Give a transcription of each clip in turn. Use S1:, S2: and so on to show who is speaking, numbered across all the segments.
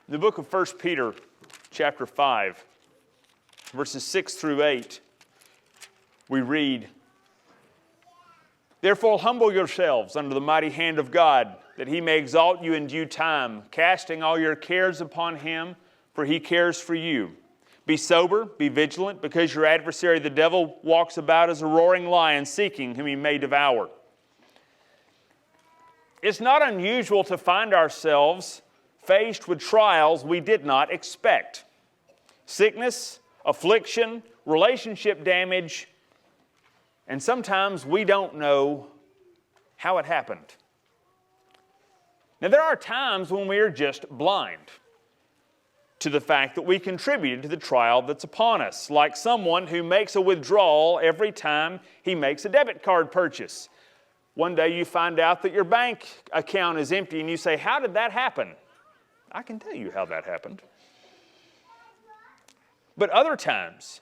S1: In the book of 1 Peter, chapter 5, verses 6 through 8, we read, "Therefore humble yourselves under the mighty hand of God, that He may exalt you in due time, casting all your cares upon Him, for He cares for you. Be sober, be vigilant, because your adversary the devil walks about as a roaring lion, seeking whom he may devour." It's not unusual to find ourselves faced with trials we did not expect. Sickness, affliction, relationship damage, and sometimes we don't know how it happened. Now, there are times when we are just blind to the fact that we contributed to the trial that's upon us, like someone who makes a withdrawal every time he makes a debit card purchase. One day you find out that your bank account is empty and you say, "How did that happen?" I can tell you how that happened. But other times,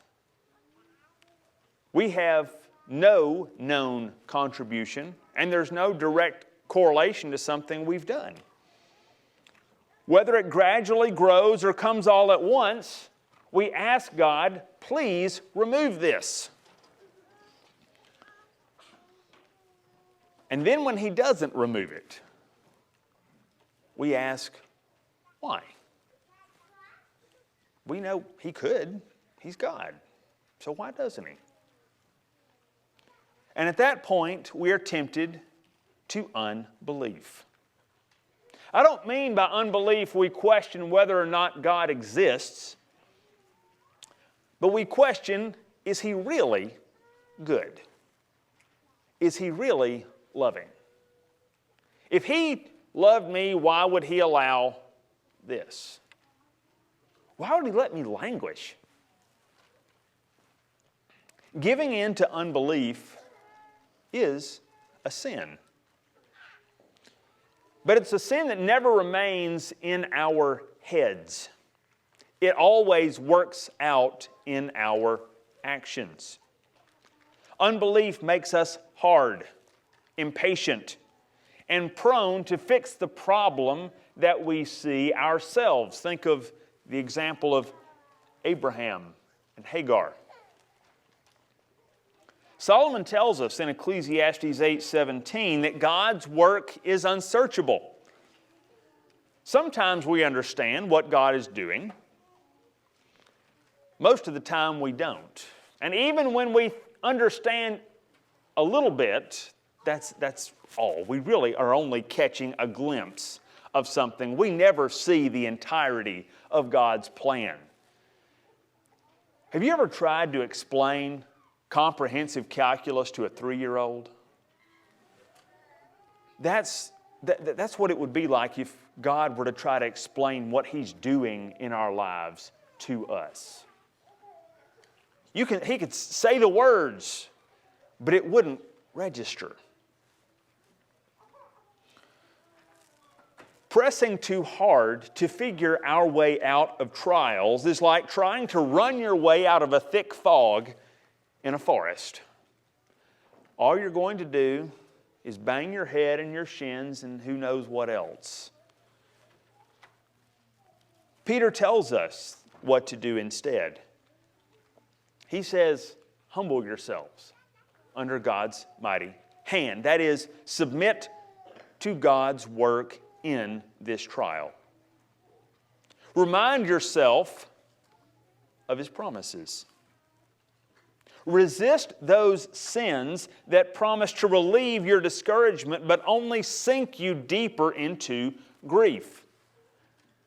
S1: we have no known contribution and there's no direct correlation to something we've done. Whether it gradually grows or comes all at once, we ask God, please remove this. And then when He doesn't remove it, we ask, why? We know He could. He's God. So why doesn't He? And at that point, we are tempted to unbelief. I don't mean by unbelief we question whether or not God exists, but we question, is He really good? Is He really loving? If He loved me, why would He allow this? Why would He let me languish? Giving in to unbelief is a sin. But it's a sin that never remains in our heads. It always works out in our actions. Unbelief makes us hard, impatient, and prone to fix the problem that we see ourselves. Think of the example of Abraham and Hagar. Solomon tells us in Ecclesiastes 8:17 that God's work is unsearchable. Sometimes we understand what God is doing. Most of the time we don't. And even when we understand a little bit, that's all. We really are only catching a glimpse of something. We never see the entirety of God's plan. Have you ever tried to explain comprehensive calculus to a 3-year-old? That's what it would be like if God were to try to explain what He's doing in our lives to us. He could say the words, but it wouldn't register. Pressing too hard to figure our way out of trials is like trying to run your way out of a thick fog in a forest. All you're going to do is bang your head and your shins and who knows what else. Peter tells us what to do instead. He says, humble yourselves under God's mighty hand. That is, submit to God's work in this trial. Remind yourself of His promises. Resist those sins that promise to relieve your discouragement but only sink you deeper into grief.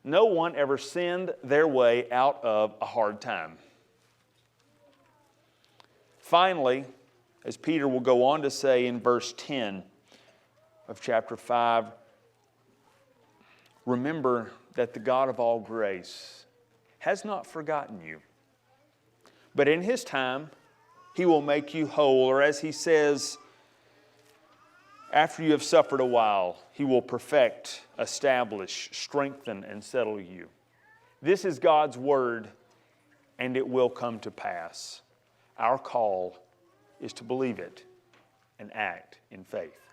S1: No one ever sinned their way out of a hard time. Finally, as Peter will go on to say in verse 10 of chapter 5, remember that the God of all grace has not forgotten you, but in His time He will make you whole, or as He says, after you have suffered a while, He will perfect, establish, strengthen, and settle you. This is God's word, and it will come to pass. Our call is to believe it and act in faith.